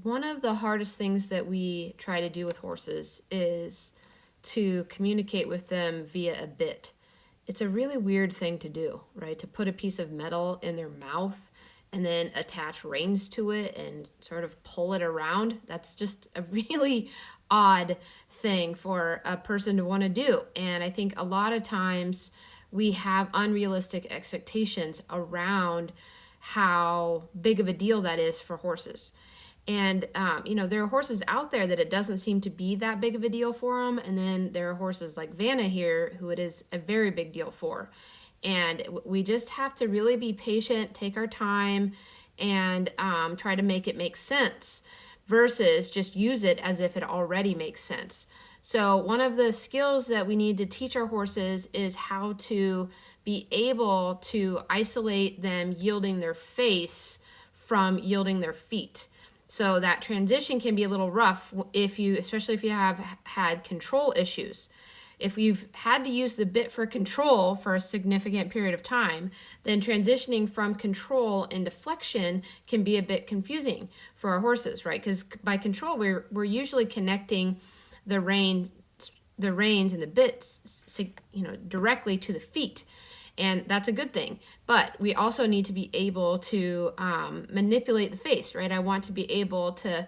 One of the hardest things that we try to do with horses is to communicate with them via a bit. It's a really weird thing to do, right? To put a piece of metal in their mouth and then attach reins to it and sort of pull it around. That's just a really odd thing for a person to want to do. And I think a lot of times we have unrealistic expectations around how big of a deal that is for horses. And, there are horses out there that it doesn't seem to be that big of a deal for them. And then there are horses like Vannah here, who it is a very big deal for. And we just have to really be patient, take our time, and try to make it make sense versus just use it as if it already makes sense. So one of the skills that we need to teach our horses is how to be able to isolate them yielding their face from yielding their feet. So that transition can be a little rough especially if you have had control issues. If you've had to use the bit for control for a significant period of time, then transitioning from control into flexion can be a bit confusing for our horses, right? Because by control, we're usually connecting the reins and the bits, directly to the feet. And that's a good thing. But we also need to be able to manipulate the face, right? I want to be able to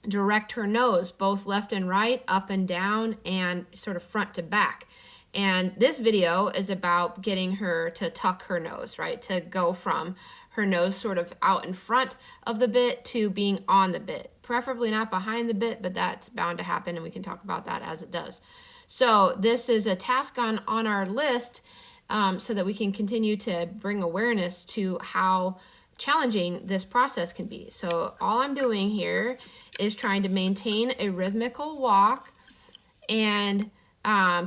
direct her nose, both left and right, up and down, and sort of front to back. And this video is about getting her to tuck her nose, right? To go from her nose sort of out in front of the bit to being on the bit. Preferably not behind the bit, but that's bound to happen, and we can talk about that as it does. So this is a task on our list so that we can continue to bring awareness to how challenging this process can be. So all I'm doing here is trying to maintain a rhythmical walk and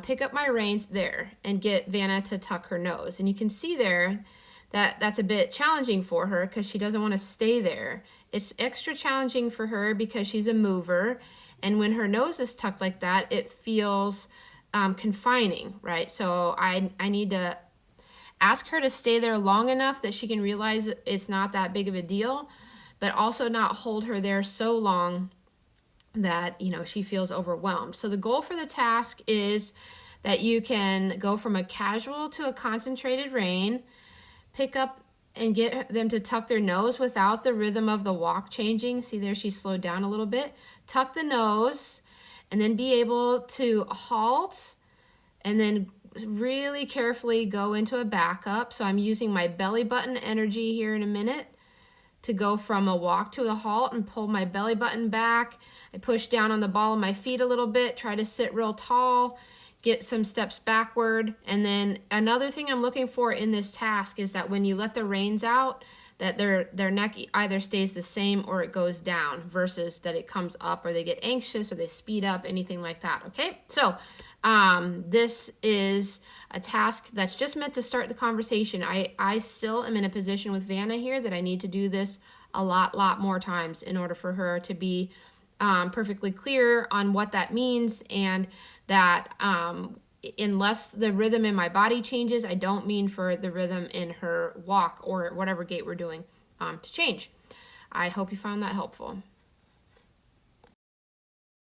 pick up my reins there and get Vannah to tuck her nose. And you can see there that that's a bit challenging for her because she doesn't want to stay there. It's extra challenging for her because she's a mover. And when her nose is tucked like that, it feels confining, right? So I need to ask her to stay there long enough that she can realize that it's not that big of a deal, but also not hold her there so long that, she feels overwhelmed. So the goal for the task is that you can go from a casual to a concentrated rein, pick up and get them to tuck their nose without the rhythm of the walk changing. See there, she slowed down a little bit. Tuck the nose, and then be able to halt, and then really carefully go into a backup. So I'm using my belly button energy here in a minute to go from a walk to a halt and pull my belly button back. I push down on the ball of my feet a little bit, try to sit real tall, get some steps backward. And then another thing I'm looking for in this task is that when you let the reins out, that their neck either stays the same or it goes down versus that it comes up or they get anxious or they speed up, anything like that, okay? So this is a task that's just meant to start the conversation. I still am in a position with Vannah here that I need to do this a lot more times in order for her to be perfectly clear on what that means, and that unless the rhythm in my body changes, I don't mean for the rhythm in her walk or whatever gait we're doing to change. I hope you found that helpful.